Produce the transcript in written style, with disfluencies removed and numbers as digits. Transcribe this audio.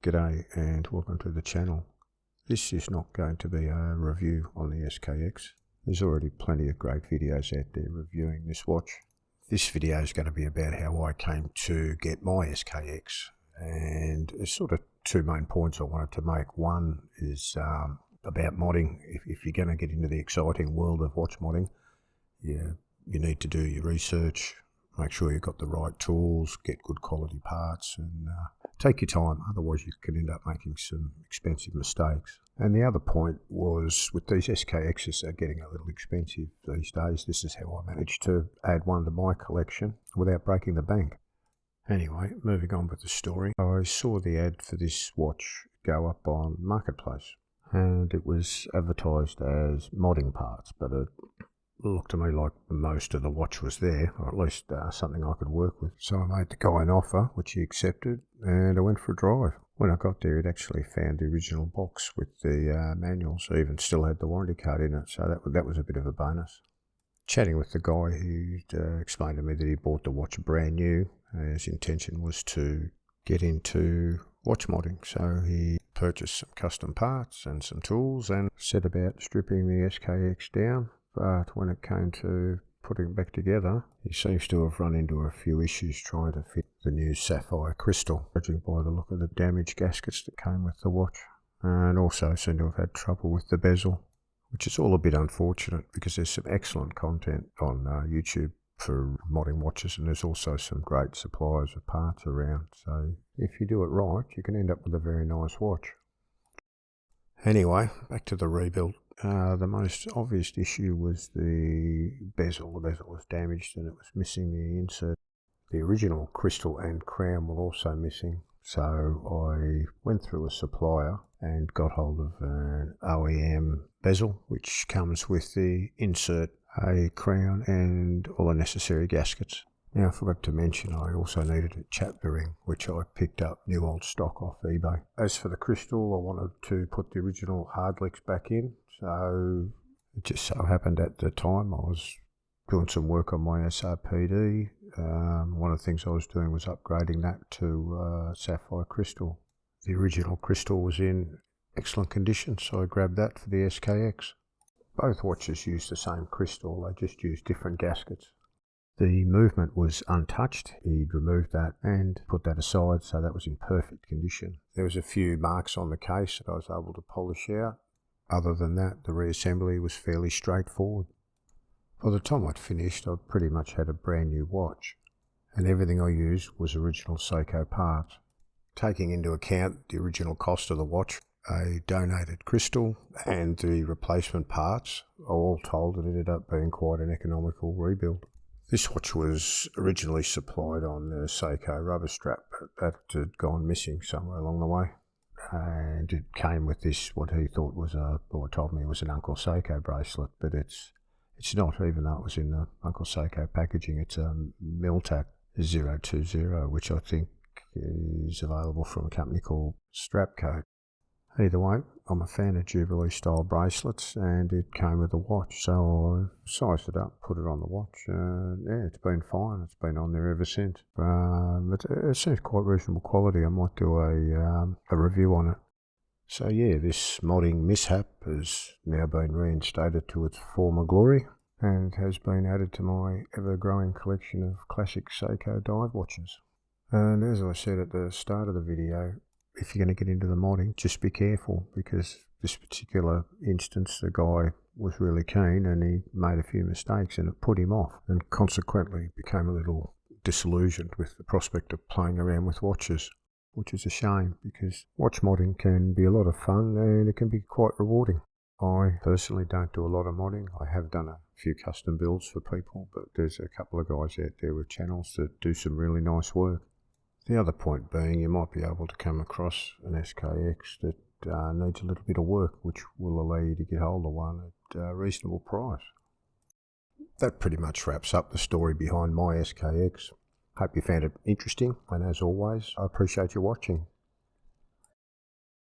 G'day and welcome to the channel. This is not going to be a review on the SKX. There's already plenty of great videos out there reviewing this watch. This video is going to be about how I came to get my SKX, and there's sort of two main points I wanted to make. One is about modding. If you're going to get into the exciting world of watch modding, you need to do your research, make sure you've got the right tools, get good quality parts, and take your time, otherwise you can end up making some expensive mistakes. And the other point was, with these SKXs are getting a little expensive these days, this is how I managed to add one to my collection without breaking the bank. Anyway, moving on with the story, I saw the ad for this watch go up on Marketplace, and it was advertised as modding parts, but it looked to me like most of the watch was there, or at least something I could work with. So I made the guy an offer, which he accepted, and I went for a drive. When I got there, it actually found the original box with the manual, so even still had the warranty card in it, so that was a bit of a bonus. Chatting with the guy, he explained to me that he bought the watch brand new, and his intention was to get into watch modding, so he purchased some custom parts and some tools and set about stripping the SKX down. But when it came to putting it back together, he seems to have run into a few issues trying to fit the new sapphire crystal, judging by the look of the damaged gaskets that came with the watch, and also seemed to have had trouble with the bezel, which is all a bit unfortunate because there's some excellent content on YouTube for modding watches, and there's also some great suppliers of parts around, so if you do it right, you can end up with a very nice watch. Anyway, back to the rebuild. The most obvious issue was the bezel. The bezel was damaged and it was missing the insert. The original crystal and crown were also missing, so I went through a supplier and got hold of an OEM bezel, which comes with the insert, a crown and all the necessary gaskets. Now, I forgot to mention I also needed a chapter ring, which I picked up new old stock off eBay. As for the crystal, I wanted to put the original hard licks back in, so it just so happened at the time I was doing some work on my SRPD. One of the things I was doing was upgrading that to sapphire crystal. The original crystal was in excellent condition, so I grabbed that for the SKX. Both watches use the same crystal, they just use different gaskets. The movement was untouched. He'd removed that and put that aside, so that was in perfect condition. There was a few marks on the case that I was able to polish out. Other than that, the reassembly was fairly straightforward. By the time I'd finished, I pretty much had a brand new watch, and everything I used was original Seiko parts. Taking into account the original cost of the watch, a donated crystal and the replacement parts, all told, it ended up being quite an economical rebuild. This watch was originally supplied on the Seiko rubber strap, but that had gone missing somewhere along the way. And it came with this, what he thought was or told me was an Uncle Seiko bracelet, but it's not, even though it was in the Uncle Seiko packaging. It's a Miltac 020, which I think is available from a company called Strapco. Either way, I'm a fan of Jubilee style bracelets, and it came with a watch, so I sized it up, put it on the watch, and yeah, it's been fine. It's been on there ever since. But it seems quite reasonable quality. I might do a review on it. So yeah, this modding mishap has now been reinstated to its former glory and has been added to my ever-growing collection of classic Seiko dive watches. And as I said at the start of the video, if you're going to get into the modding, just be careful, because this particular instance, the guy was really keen and he made a few mistakes and it put him off, and consequently became a little disillusioned with the prospect of playing around with watches, which is a shame, because watch modding can be a lot of fun and it can be quite rewarding. I personally don't do a lot of modding. I have done a few custom builds for people, but there's a couple of guys out there with channels that do some really nice work. The other point being, you might be able to come across an SKX that needs a little bit of work, which will allow you to get hold of one at a reasonable price. That pretty much wraps up the story behind my SKX. Hope you found it interesting, and as always, I appreciate you watching.